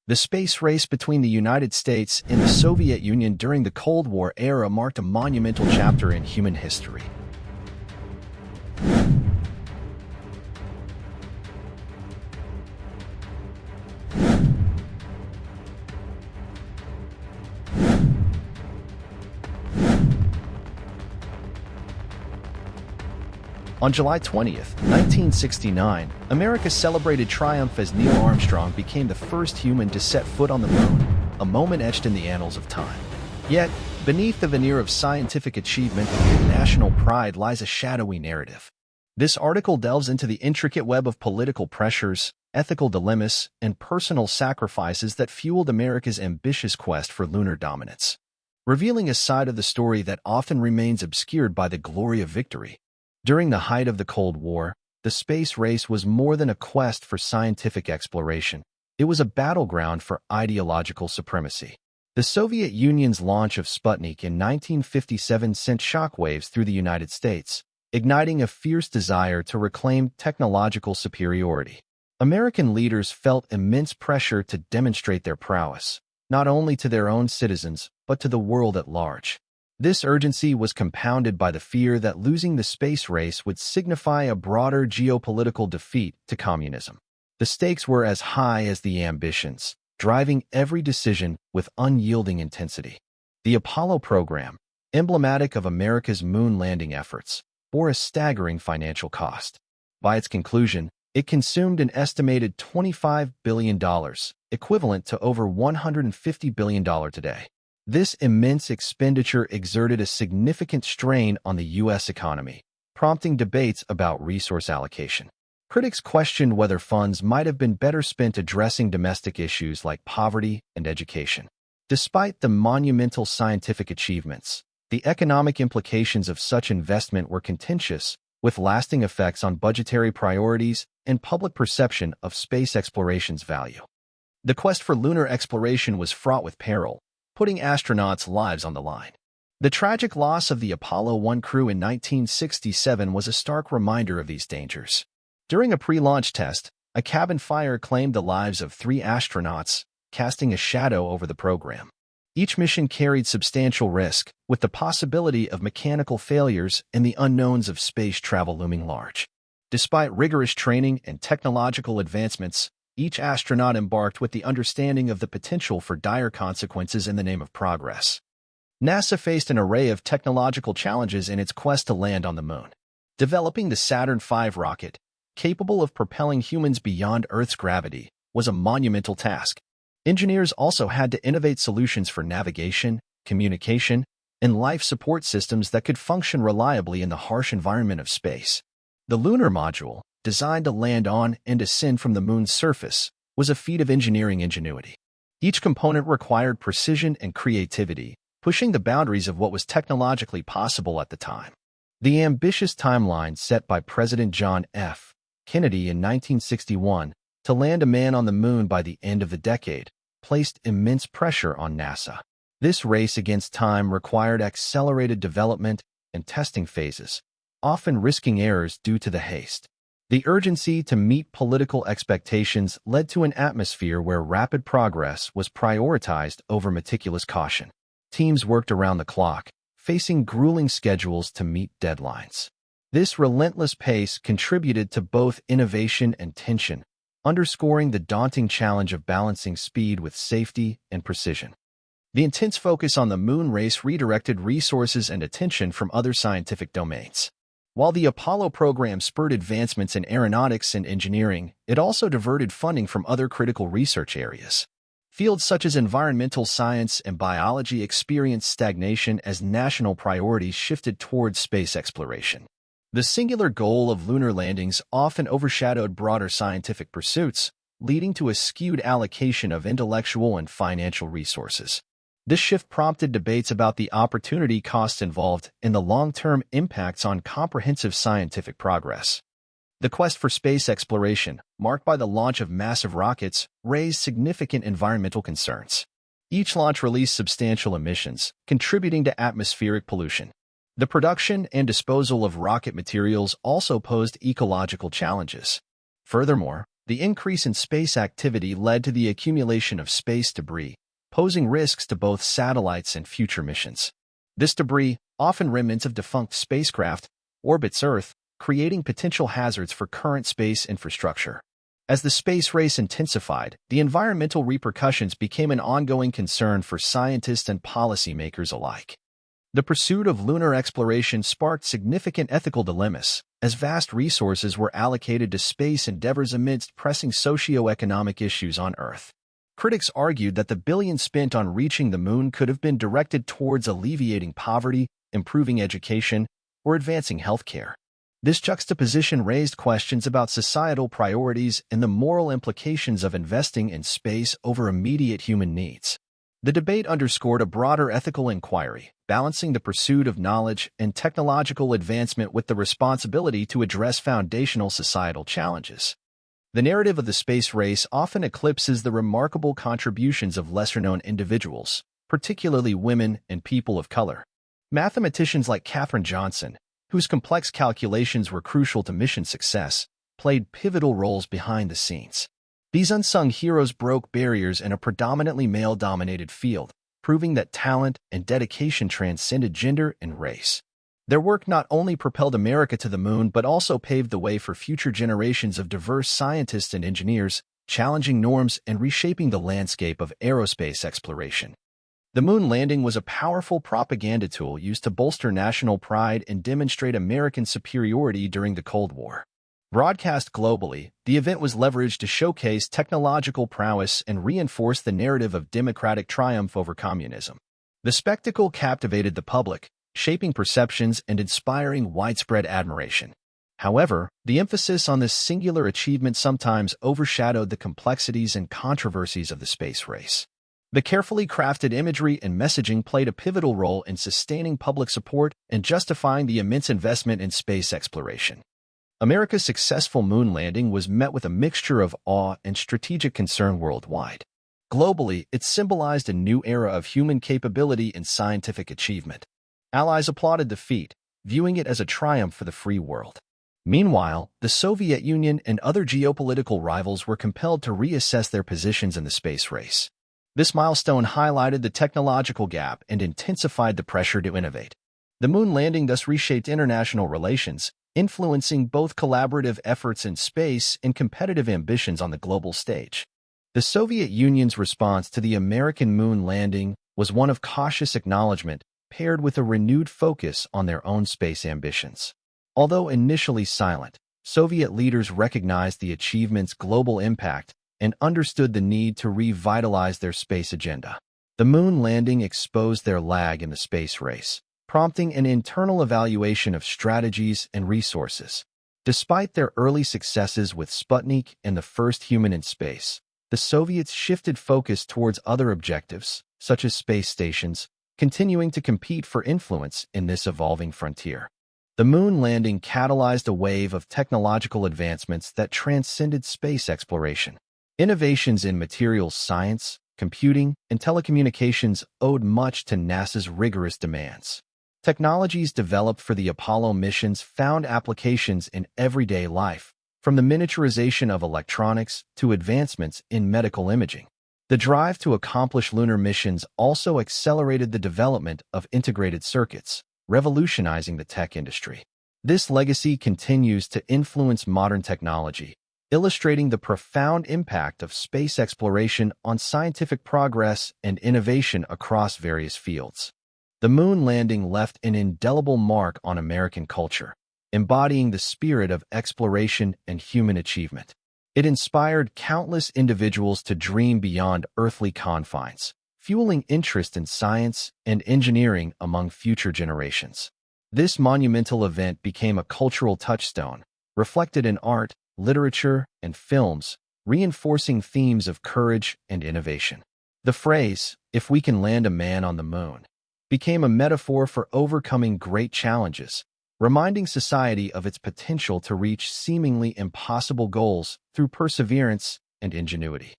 The space race between the United States and the Soviet Union during the Cold War era marked a monumental chapter in human history. On July 20th, 1969, America celebrated triumph as Neil Armstrong became the first human to set foot on the moon, a moment etched in the annals of time. Yet, beneath the veneer of scientific achievement and national pride lies a shadowy narrative. This article delves into the intricate web of political pressures, ethical dilemmas, and personal sacrifices that fueled America's ambitious quest for lunar dominance, revealing a side of the story that often remains obscured by the glory of victory. During the height of the Cold War, the space race was more than a quest for scientific exploration. It was a battleground for ideological supremacy. The Soviet Union's launch of Sputnik in 1957 sent shockwaves through the United States, igniting a fierce desire to reclaim technological superiority. American leaders felt immense pressure to demonstrate their prowess, not only to their own citizens, but to the world at large. This urgency was compounded by the fear that losing the space race would signify a broader geopolitical defeat to communism. The stakes were as high as the ambitions, driving every decision with unyielding intensity. The Apollo program, emblematic of America's moon landing efforts, bore a staggering financial cost. By its conclusion, it consumed an estimated $25 billion, equivalent to over $150 billion today. This immense expenditure exerted a significant strain on the U.S. economy, prompting debates about resource allocation. Critics questioned whether funds might have been better spent addressing domestic issues like poverty and education. Despite the monumental scientific achievements, the economic implications of such investment were contentious, with lasting effects on budgetary priorities and public perception of space exploration's value. The quest for lunar exploration was fraught with peril, putting astronauts' lives on the line. The tragic loss of the Apollo 1 crew in 1967 was a stark reminder of these dangers. During a pre-launch test, a cabin fire claimed the lives of 3 astronauts, casting a shadow over the program. Each mission carried substantial risk, with the possibility of mechanical failures and the unknowns of space travel looming large. Despite rigorous training and technological advancements, each astronaut embarked with the understanding of the potential for dire consequences in the name of progress. NASA faced an array of technological challenges in its quest to land on the moon. Developing the Saturn V rocket, capable of propelling humans beyond Earth's gravity, was a monumental task. Engineers also had to innovate solutions for navigation, communication, and life support systems that could function reliably in the harsh environment of space. The lunar module, designed to land on and descend from the moon's surface, was a feat of engineering ingenuity. Each component required precision and creativity, pushing the boundaries of what was technologically possible at the time. The ambitious timeline set by President John F. Kennedy in 1961 to land a man on the moon by the end of the decade placed immense pressure on NASA. This race against time required accelerated development and testing phases, often risking errors due to the haste. The urgency to meet political expectations led to an atmosphere where rapid progress was prioritized over meticulous caution. Teams worked around the clock, facing grueling schedules to meet deadlines. This relentless pace contributed to both innovation and tension, underscoring the daunting challenge of balancing speed with safety and precision. The intense focus on the moon race redirected resources and attention from other scientific domains. While the Apollo program spurred advancements in aeronautics and engineering, it also diverted funding from other critical research areas. Fields such as environmental science and biology experienced stagnation as national priorities shifted towards space exploration. The singular goal of lunar landings often overshadowed broader scientific pursuits, leading to a skewed allocation of intellectual and financial resources. This shift prompted debates about the opportunity costs involved and the long-term impacts on comprehensive scientific progress. The quest for space exploration, marked by the launch of massive rockets, raised significant environmental concerns. Each launch released substantial emissions, contributing to atmospheric pollution. The production and disposal of rocket materials also posed ecological challenges. Furthermore, The increase in space activity led to the accumulation of space debris, posing risks to both satellites and future missions. This debris, often remnants of defunct spacecraft, orbits Earth, creating potential hazards for current space infrastructure. As the space race intensified, the environmental repercussions became an ongoing concern for scientists and policymakers alike. The pursuit of lunar exploration sparked significant ethical dilemmas, as vast resources were allocated to space endeavors amidst pressing socio-economic issues on Earth. Critics argued that the billions spent on reaching the moon could have been directed towards alleviating poverty, improving education, or advancing healthcare. This juxtaposition raised questions about societal priorities and the moral implications of investing in space over immediate human needs. The debate underscored a broader ethical inquiry, balancing the pursuit of knowledge and technological advancement with the responsibility to address foundational societal challenges. The narrative of the space race often eclipses the remarkable contributions of lesser-known individuals, particularly women and people of color. Mathematicians like Katherine Johnson, whose complex calculations were crucial to mission success, played pivotal roles behind the scenes. These unsung heroes broke barriers in a predominantly male-dominated field, proving that talent and dedication transcended gender and race. Their work not only propelled America to the moon but also paved the way for future generations of diverse scientists and engineers, challenging norms and reshaping the landscape of aerospace exploration. The moon landing was a powerful propaganda tool used to bolster national pride and demonstrate American superiority during the Cold War. Broadcast globally, the event was leveraged to showcase technological prowess and reinforce the narrative of democratic triumph over communism. The spectacle captivated the public, shaping perceptions and inspiring widespread admiration. However, the emphasis on this singular achievement sometimes overshadowed the complexities and controversies of the space race. The carefully crafted imagery and messaging played a pivotal role in sustaining public support and justifying the immense investment in space exploration. America's successful moon landing was met with a mixture of awe and strategic concern worldwide. Globally, it symbolized a new era of human capability and scientific achievement. Allies applauded the feat, viewing it as a triumph for the free world. Meanwhile, the Soviet Union and other geopolitical rivals were compelled to reassess their positions in the space race. This milestone highlighted the technological gap and intensified the pressure to innovate. The moon landing thus reshaped international relations, influencing both collaborative efforts in space and competitive ambitions on the global stage. The Soviet Union's response to the American moon landing was one of cautious acknowledgement, paired with a renewed focus on their own space ambitions. Although initially silent, Soviet leaders recognized the achievement's global impact and understood the need to revitalize their space agenda. The moon landing exposed their lag in the space race, prompting an internal evaluation of strategies and resources. Despite their early successes with Sputnik and the first human in space, the Soviets shifted focus towards other objectives, such as space stations, continuing to compete for influence in this evolving frontier. The moon landing catalyzed a wave of technological advancements that transcended space exploration. Innovations in materials science, computing, and telecommunications owed much to NASA's rigorous demands. Technologies developed for the Apollo missions found applications in everyday life, from the miniaturization of electronics to advancements in medical imaging. The drive to accomplish lunar missions also accelerated the development of integrated circuits, revolutionizing the tech industry. This legacy continues to influence modern technology, illustrating the profound impact of space exploration on scientific progress and innovation across various fields. The moon landing left an indelible mark on American culture, embodying the spirit of exploration and human achievement. It inspired countless individuals to dream beyond earthly confines, fueling interest in science and engineering among future generations. This monumental event became a cultural touchstone, reflected in art, literature, and films, reinforcing themes of courage and innovation. The phrase, "if we can land a man on the moon," became a metaphor for overcoming great challenges, reminding society of its potential to reach seemingly impossible goals through perseverance and ingenuity.